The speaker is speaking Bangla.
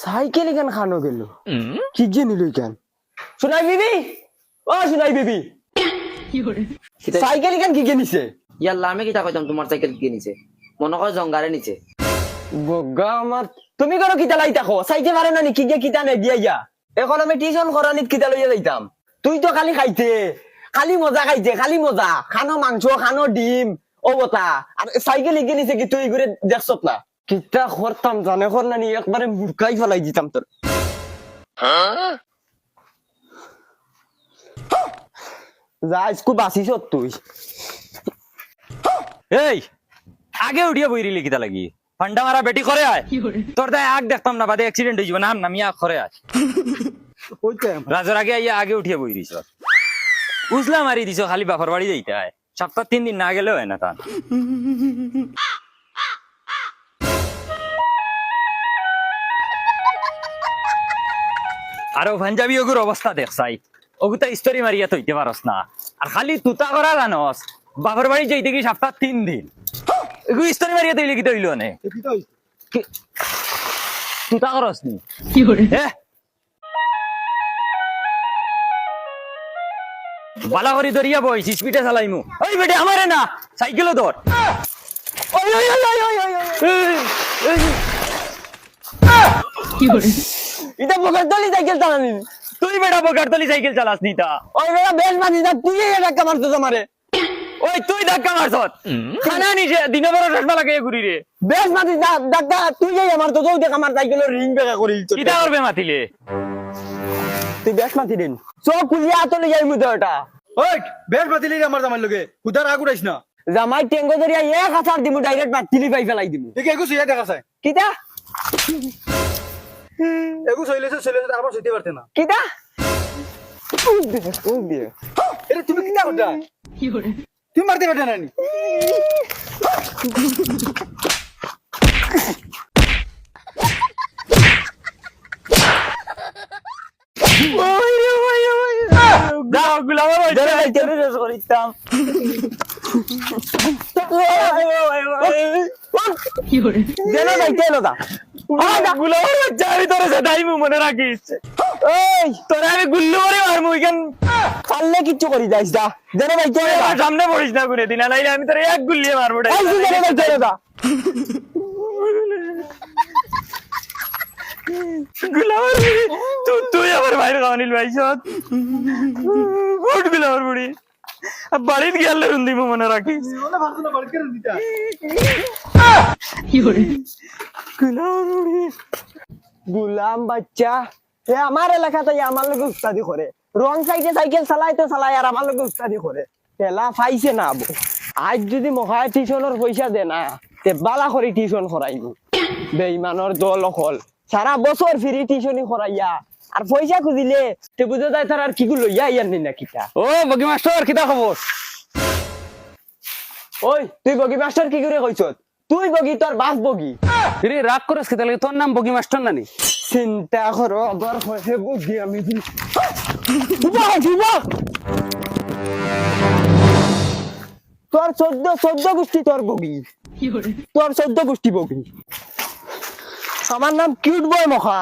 সাইকেল এখান খানো গেল কি যে নিল কেন শোনাই বিবি ও শোনাই বিবি সাইকেল এখান কি নিছে ইয়াল্লা আমি কিতা কইতাম তোমার সাইকেল কি নিছে মনে কর জঙ্গারে নিচে বগা আমার তুমি কেন কিতা লাইতা খো সাইকেল মারে না কি কিতা নে গিয়া এখন আমি টিউশন করানিত কিতা লইয়া যাইতাম তুই তো খালি খাইতে খালি মজা খাইতে খালি মজা খানো মাংস খানো ডিম ও বতা আর সাইকেল এগিয়ে নিছে কি তুই ঘুরে দেখছত না কিতা করতাম জানে কর না একবারে মুরকাই ফেলাই দিতাম তোর যা স্কু বাসিস তুই এই আগে উঠিয়ে বইরিলি কিতা লাগি ফান্ডা মারা বেটি করে আয় তোর দায় আগ দেখতাম না বাদে অ্যাক্সিডেন্ট হয়ে যাবে নাম নামিয়া করে আয় রাজর আগে আইয়া আগে উঠিয়ে বইরিস উজলা মারি দিছ খালি বাপর বাড়ি যাইতে হয় সপ্তাহ 3 দিন না গেলেও হয় না তা আরো পাঞ্জাবি ওগুর অবস্থা দেখছাই ওগুতা স্টোরি মারিয়া তৈতে পারস না আর খালি তুতা করা জানস বাপর বাড়ি যাইতে কি সপ্তাহ 3 দিন এগু স্টোরি মারিয়া তৈলে কি তৈল নে তুতা করস নি কি করে বালা করি দরিয়া বইস স্পিডে চালাইমু ওই বেটে আমারে না সাইকেলও ধর ওই ওই ওই ওই ওই কি করে এটা বগারতলি সাইকেল চালানি তুই বেটা বগারতলি সাইকেল চালাস নি তা ওই বেটা বেশ মাঝি না তুই এই ধাক্কা মারছিস আমারে ওই তুই ধাক্কা মারছত খানা নিছে দিনে বড় চশমা লাগাইয়া ঘুরি রে বেশ মাঝি না ধাক্কা তুই এই আমার তো দেখ আমার সাইকেলের রিং বেকা করি কিটা করবে মাতিলে তুই বেশ মাতি দিন সব কুলিয়া আতলে যাই মুদে ওটা ওই বেশ বাতিলি আমার জামাই লগে কুদার আগু রাইছ না জামাই টেঙ্গো ধরিয়া এক হাজার দিমু ডাইরেক্ট বাতিলি পাই ফেলাই দিমু দেখে এগু সুইয়া দেখা যায় কিটা এগু সইলেছে আবার সইতে পারতে না কিটা এটা তুমি কিটা করতা তুমি মারতে পারতে না নি মনে রাখিস তোরা আমি গুল্লু করে মারমু পারলে কিচ্ছু করি যাইস দা যেন ভাই সামনে পড়িস না করে দিনা নাইলে আমি তোর এক গুল্লিয়ে মারবো তুই আমার ভাইয়ের খাওয়ানিল ভাই গুড গুলাবার বুড়ি বাড়িতে গেলে রুন্দিমু মনে রাখিস গুলাম বাচ্চা এ আমার এলাকাতে আমার লোক উস্তাদি করে রং সাইডে সাইকেল চালাইতে চালাই আর আমার লোক উস্তাদি করে পেলা পাইছে না আবু আজ যদি মহায় টিউশনের পয়সা দে না তে বালা করে টিউশন করাইব বেইমানের দল অকল সারা বছর ফ্রি টিউশনই করাইয়া আর পয়সা খুঁজিলে তে বুঝে যায় তার আর কি লইয়া ইয়ার নি না কিটা ও বগি মাস্টার কিতা খবর ওই তুই বগি মাস্টার কি করে কইছ তুই বগি তোর বাপ বগি রে রাগ করস কি তাহলে তোর নাম বগি মাস্টার নানি চিন্তা করো আবার হয়ে বুদ্ধি আমি তোর 14 গোষ্ঠী তোর বগি তোর 14 গোষ্ঠী বগি আমার নাম কিউট বয় মখা